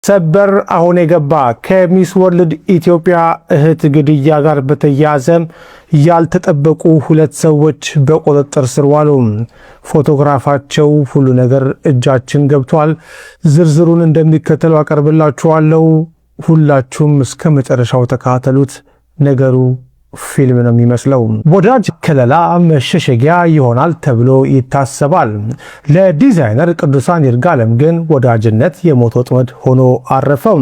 ሰበር አሁን የገባ ከሚስ ወርልድ ኢትዮጵያ እህት ግድያ ጋር በተያያዘ ያልተጠበቁ ሁለት ሰዎች በቁጥጥር ስር ዋሉ። ፎቶግራፋቸው ሁሉ ነገር እጃችን ገብቷል። ዝርዝሩን እንደሚከተለው አቀርብላችኋለሁ። ሁላችሁም እስከ መጨረሻው ተከታተሉት። ነገሩ ፊልም ነው የሚመስለው። ወዳጅ ከለላ መሸሸጊያ ይሆናል ተብሎ ይታሰባል። ለዲዛይነር ቅዱሳን ይርጋለም ግን ወዳጅነት የሞት ወጥመድ ሆኖ አረፈው።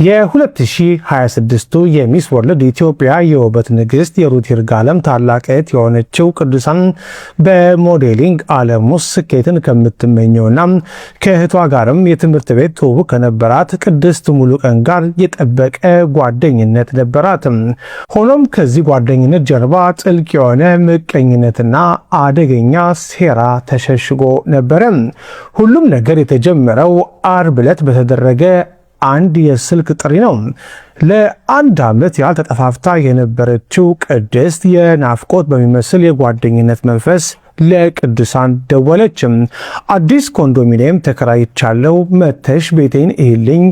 የ2026ቱ የሚስ ወርልድ ኢትዮጵያ የውበት ንግስት የሩት ይርጋለም ታላቅ እህት የሆነችው ቅዱሳን በሞዴሊንግ ዓለም ውስጥ ስኬትን ከምትመኘውና ከእህቷ ጋርም የትምህርት ቤት ትውውቅ ከነበራት ቅድስት ሙሉቀን ጋር የጠበቀ ጓደኝነት ነበራት። ሆኖም ከዚህ ጓደኝነት ጀርባ ጥልቅ የሆነ ምቀኝነትና አደገኛ ሴራ ተሸሽጎ ነበረ። ሁሉም ነገር የተጀመረው ዓርብ ዕለት በተደረገ አንድ የስልክ ጥሪ ነው። ለአንድ ዓመት ያህል ተጠፋፍታ የነበረችው ቅድስት የናፍቆት በሚመስል የጓደኝነት መንፈስ ለቅዱሳን ደወለች። አዲስ ኮንዶሚኒየም ተከራይቻለሁ፣ መተሽ ቤቴን እይልኝ፣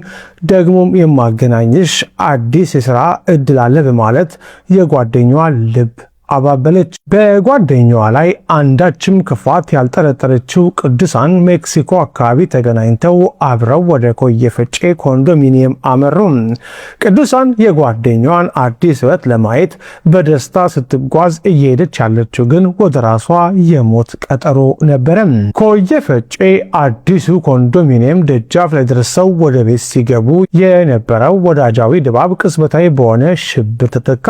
ደግሞም የማገናኝሽ አዲስ የሥራ እድል አለ በማለት የጓደኛዋ ልብ አባበለች። በጓደኛዋ ላይ አንዳችም ክፋት ያልጠረጠረችው ቅዱሳን ሜክሲኮ አካባቢ ተገናኝተው አብረው ወደ ኮየ ፈጬ ኮንዶሚኒየም አመሩ። ቅዱሳን የጓደኛዋን አዲስ ሕይወት ለማየት በደስታ ስትጓዝ እየሄደች ያለችው ግን ወደ ራሷ የሞት ቀጠሮ ነበረ። ኮየ ፈጬ አዲሱ ኮንዶሚኒየም ደጃፍ ላይ ደርሰው ወደ ቤት ሲገቡ የነበረው ወዳጃዊ ድባብ ቅጽበታዊ በሆነ ሽብር ተተካ።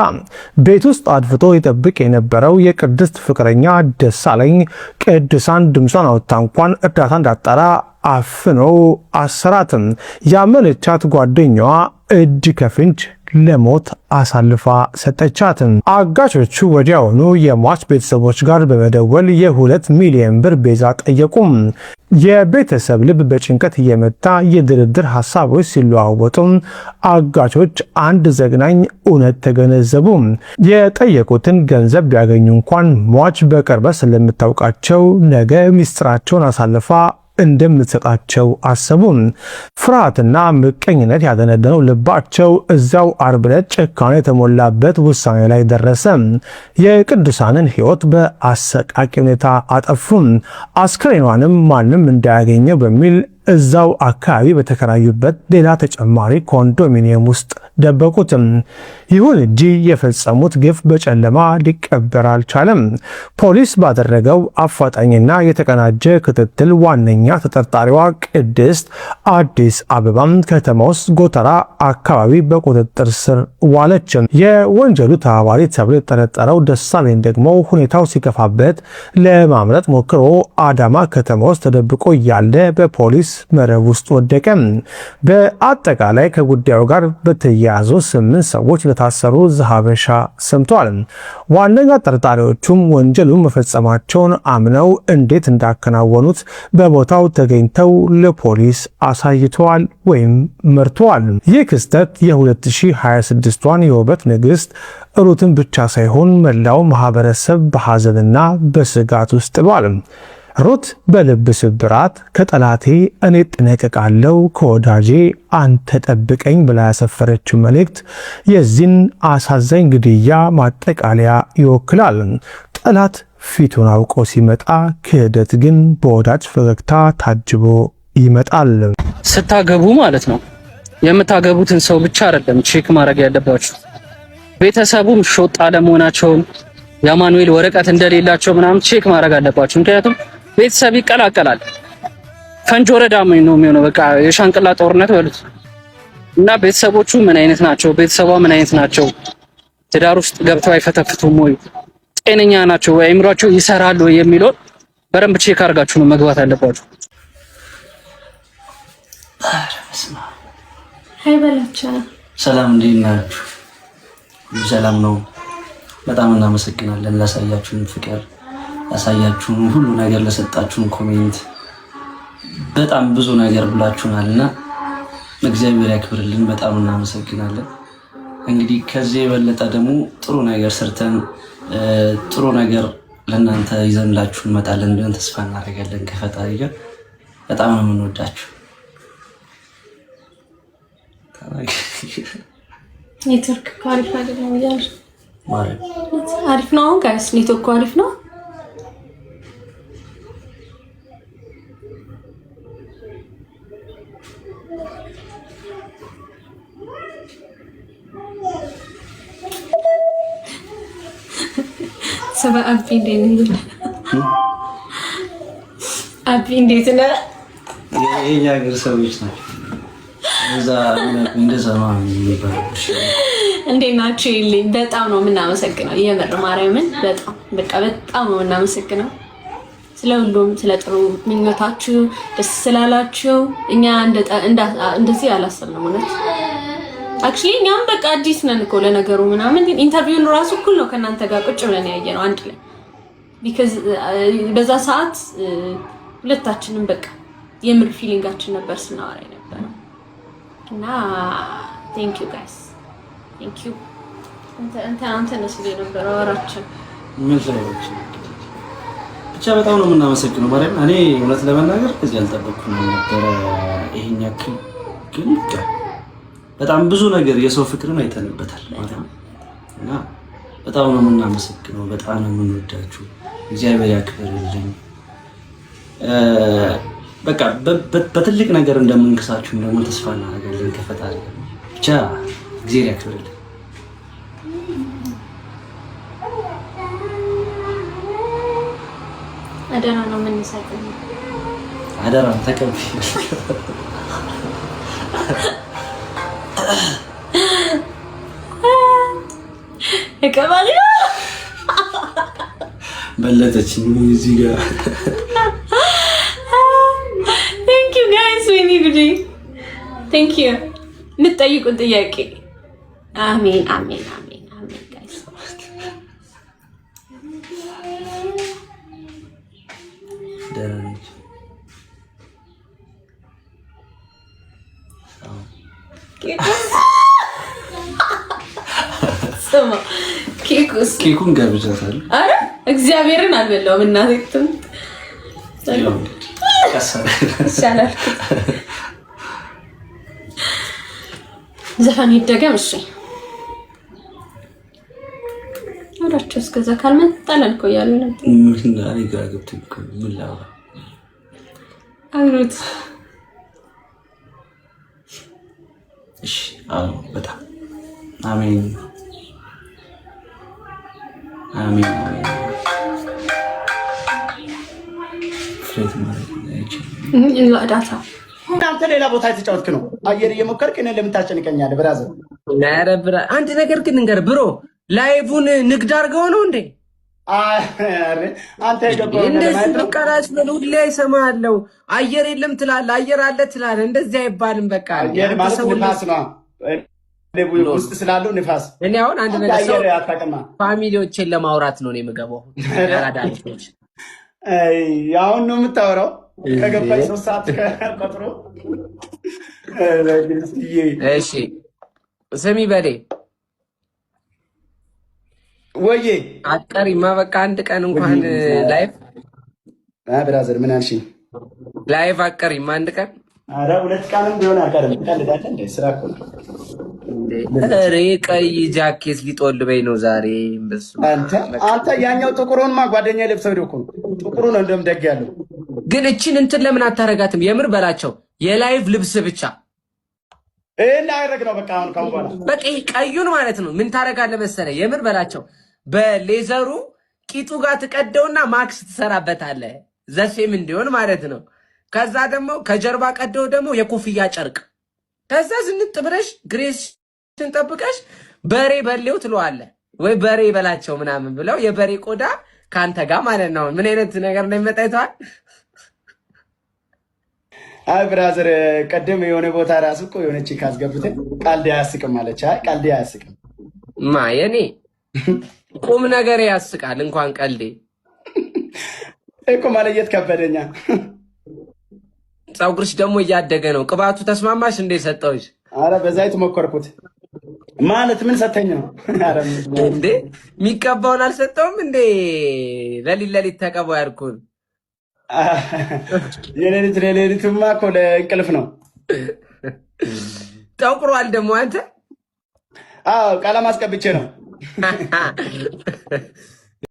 ቤት ውስጥ አድፍጦ ይጠብቅ የነበረው የቅድስት ፍቅረኛ ደሳለኝ ቅዱሳን ድምጿን አውጥታ እንኳን እርዳታ እንዳጣራ አፍኖ አሰራትም። ያመነቻት ጓደኛዋ እጅ ከፍንጅ ለሞት አሳልፋ ሰጠቻት። አጋቾቹ ወዲያውኑ የሟች ቤተሰቦች ጋር በመደወል የ2 ሚሊዮን ብር ቤዛ ጠየቁም። የቤተሰብ ልብ በጭንቀት እየመታ የድርድር ሀሳቦች ሲለዋወጡ አጋቾች አንድ ዘግናኝ እውነት ተገነዘቡ። የጠየቁትን ገንዘብ ቢያገኙ እንኳን ሟች በቅርበት ስለምታውቃቸው ነገ ሚስጥራቸውን አሳልፋ እንደምትሰጣቸው አሰቡ። ፍርሃትና ምቀኝነት ያደነደነው ልባቸው እዛው ዓርብ ዕለት ጭካኔ የተሞላበት ውሳኔ ላይ ደረሰ። የቅዱሳንን ሕይወት በአሰቃቂ ሁኔታ አጠፉ። አስክሬኗንም ማንም እንዳያገኘው በሚል እዛው አካባቢ በተከራዩበት ሌላ ተጨማሪ ኮንዶሚኒየም ውስጥ ደበቁት። ይሁን እንጂ የፈጸሙት ግፍ በጨለማ ሊቀበር አልቻለም። ፖሊስ ባደረገው አፋጣኝና የተቀናጀ ክትትል ዋነኛ ተጠርጣሪዋ ቅድስት አዲስ አበባ ከተማ ውስጥ ጎተራ አካባቢ በቁጥጥር ስር ዋለች። የወንጀሉ ተባባሪ ተብሎ የተጠረጠረው ደሳለኝ ደግሞ ሁኔታው ሲከፋበት ለማምለጥ ሞክሮ አዳማ ከተማ ውስጥ ተደብቆ እያለ በፖሊስ መረብ ውስጥ ወደቀ። በአጠቃላይ ከጉዳዩ ጋር በተያያዙ 8 ሰዎች ለታሰሩ ዘሀበሻ ሰምቷል። ዋነኛ ተጠርጣሪዎቹም ወንጀሉን መፈጸማቸውን አምነው እንዴት እንዳከናወኑት በቦታው ተገኝተው ለፖሊስ አሳይተዋል ወይም መርተዋል። ይህ ክስተት የ2026ቷን የውበት ንግስት ሩትን ብቻ ሳይሆን መላው ማህበረሰብ በሐዘንና በስጋት ውስጥ ጥሏል። ሩት በልብ ስብራት ከጠላቴ እኔ እጠነቀቃለሁ ከወዳጄ አንተ ጠብቀኝ ብላ ያሰፈረችው መልእክት የዚህን አሳዛኝ ግድያ ማጠቃለያ ይወክላል። ጠላት ፊቱን አውቆ ሲመጣ፣ ክህደት ግን በወዳጅ ፈገግታ ታጅቦ ይመጣል። ስታገቡ ማለት ነው የምታገቡትን ሰው ብቻ አይደለም ቼክ ማድረግ ያለባችሁ፣ ቤተሰቡም ሾጣ ለመሆናቸውን የአማኑኤል ወረቀት እንደሌላቸው ምናምን ቼክ ማድረግ አለባችሁ። ምክንያቱም ቤተሰብ ይቀላቀላል። ፈንጅ ወረዳ ነው የሚሆነው። በቃ የሻንቅላ ጦርነት በሉት እና ቤተሰቦቹ ምን አይነት ናቸው? ቤተሰቧ ምን አይነት ናቸው? ትዳር ውስጥ ገብተው አይፈተፍቱም ወይ? ጤነኛ ናቸው ወይ? አይምሯቸው ይሰራሉ ወይ የሚለው በደንብ ቼክ አድርጋችሁ ነው መግባት አለባችሁ። ሃይ በላችሁ። ሰላም እንዴት ናችሁ? ሰላም ነው። በጣም እናመሰግናለን ላሳያችሁን ፍቅር፣ ያሳያችሁን ሁሉ ነገር፣ ለሰጣችሁን ኮሜንት በጣም ብዙ ነገር ብላችሁናልና እግዚአብሔር ያክብርልን። በጣም እናመሰግናለን። እንግዲህ ከዚህ የበለጠ ደግሞ ጥሩ ነገር ሰርተን ጥሩ ነገር ለእናንተ ይዘንላችሁ እንመጣለን ብለን ተስፋ እናደርጋለን ከፈጣሪ ጋር። በጣም ነው የምንወዳችሁ። ኔትወርክ አሪፍ አይደለም እያልሽ ማለት አሪፍ ነው ጋይስ፣ ኔትወርክ አሪፍ ነው። ሰባ አቢ እንዴት ነው? አቢ እንዴት ነው? የኛ ሀገር ሰዎች ናቸው። እዛ እንደዛ ነው የሚባለው። እንዴት ናችሁ? ይልኝ በጣም ነው የምናመሰግነው። የምር ማርያምን በጣም በጣም ነው የምናመሰግነው ስለሁሉም፣ ስለ ጥሩ ምኞታችሁ፣ ደስ ስላላችሁ። እኛ እንደዚህ አላሰብንም እውነት። አክቹሊ እኛም በቃ አዲስ ነን እኮ ለነገሩ ምናምን፣ ግን ኢንተርቪውን ራሱ እኩል ነው ከእናንተ ጋር ቁጭ ብለን ያየነው አንድ ላይ ቢካዝ በዛ ሰዓት ሁለታችንም በቃ የምር ፊሊንጋችን ነበር ስናወራ የነበረው እና ቴንክ ዩ ጋይስ ቴንክ ዩ። አንተ ነስ ነበር አወራችን ምን ሰዎች ብቻ በጣም ነው የምናመሰግነው ማለት እኔ እውነት ለመናገር ከዚህ አልጠበቅኩም ነበር ይሄን ያክል ግን በጣም ብዙ ነገር የሰው ፍቅርን አይተንበታል ማለት ነው እና በጣም ነው የምናመሰግነው። በጣም ነው የምንወዳችሁ። እግዚአብሔር ያክብርልኝ። በቃ በትልቅ ነገር እንደምንክሳችሁ ደግሞ ተስፋ እናደርጋለን ከፈጣሪ ብቻ እግዚአብሔር ያክብርልኝ። አደራ ነው የምንሰጠው። አደራ ተቀበል። እቀበል በለጠችኝ እዚህ ጋር። ቴንክ ዩ ጋይስ ዊ ኒድ ቴንክ ዩ። የምትጠይቁን ጥያቄ አሜን አሜን አሜን አሜን ጋይስ። ደህና ነች። ስማ ኬኩን ገብቻታለሁ። አረ እግዚአብሔርን አልበላውም እናቴ ይሻላል። ዘፈን ይደገም እሺ። ወራቸው እስከዛ ካልመጣለን እኮ እያሉ ነው። ምን አለ ግራ ገብቶኝ እኮ ምን ላውራ አውሩት። እሺ አዎ በጣም አሜን አሜን አሜን። ፍሬት ማለት ነው ዳታ አንተ ሌላ ቦታ የተጫወትክ ነው አየር እየሞከርክ እኔ ለምን ታጨንቀኛለህ? ብራዘር ነረብራ አንድ ነገር ግን እንገር ብሮ ላይቡን ንግድ አድርገው ነው እንዴ? አንተ የገባው እንደዚህ በቃ ራስ ሁሌ እሰማለሁ። አየር የለም ትላለህ፣ አየር አለ ትላለህ። እንደዚህ አይባልም። በቃ አየር ማለት ንፋስ ነው። ውስጥ ስላለው ንፋስ። እኔ አሁን አንድ ነገር ሰው አየር ያጣቀማ ፋሚሊዎችን ለማውራት ነው የምገባው። ያራዳልቶች አሁን ነው የምታወራው። ከገባኝ 3 ሰዓት ከቆጥሮ እሺ ስሚ በዴ ወዬ አትቀሪማ። በቃ አንድ ቀን እንኳን ላይፍ ብራዘር ምን አልሽኝ? ላይፍ አትቀሪማ አንድ ቀን። ኧረ 2 ቀንም ቢሆን አልቀርም። ቀልዳለህ እንደ ስራ እኮ ነው። ኧረ ቀይ ጃኬት ሊጦልበኝ ነው ዛሬ። አንተ ያኛው ጥቁሩንማ ጓደኛዬ ለብሰው እኮ ነው። ጥቁሩ ነው እንደውም ደግ ያለው። ግን እቺን እንትን ለምን አታረጋትም? የምር በላቸው የላይቭ ልብስ ብቻ እና አይረግ ነው በቃ። አሁን ካሁን በኋላ በቃ ቀዩን ማለት ነው። ምን ታረጋለህ መሰለህ? የምር በላቸው በሌዘሩ ቂጡ ጋር ትቀደውና ማክስ ትሰራበታለህ፣ ዘሴም እንዲሆን ማለት ነው። ከዛ ደግሞ ከጀርባ ቀደው ደግሞ የኮፍያ ጨርቅ። ከዛ ዝንጥ ብለሽ ግሬስን ጠብቀሽ በሬ በሌው ትለዋለህ ወይ በሬ በላቸው ምናምን ብለው የበሬ ቆዳ ከአንተ ጋር ማለት ነው። ምን አይነት ነገር ነው የሚመጣ ይተዋል። አይ ብራዘር ቀደም የሆነ ቦታ ራሱ እኮ የሆነች ካስገብተን ቀልድ አያስቅም አለች። አይ ቀልድ አያስቅም ማ የኔ ቁም ነገር ያስቃል። እንኳን ቀልዴ እኮ ማለየት ከበደኛ። ፀጉርሽ ደግሞ እያደገ ነው። ቅባቱ ተስማማሽ እንዴ? ሰጠውሽ? አረ በዛይት ሞከርኩት። ማለት ምን ሰተኝ ነው እንዴ? የሚቀባውን አልሰጠውም እንዴ? ለሊት ተቀባው ያልኩን የሌሊቱማ እኮ ለእንቅልፍ ነው። ጠቁሯል ደግሞ አንተ። አዎ ቀለም አስቀብቼ ነው።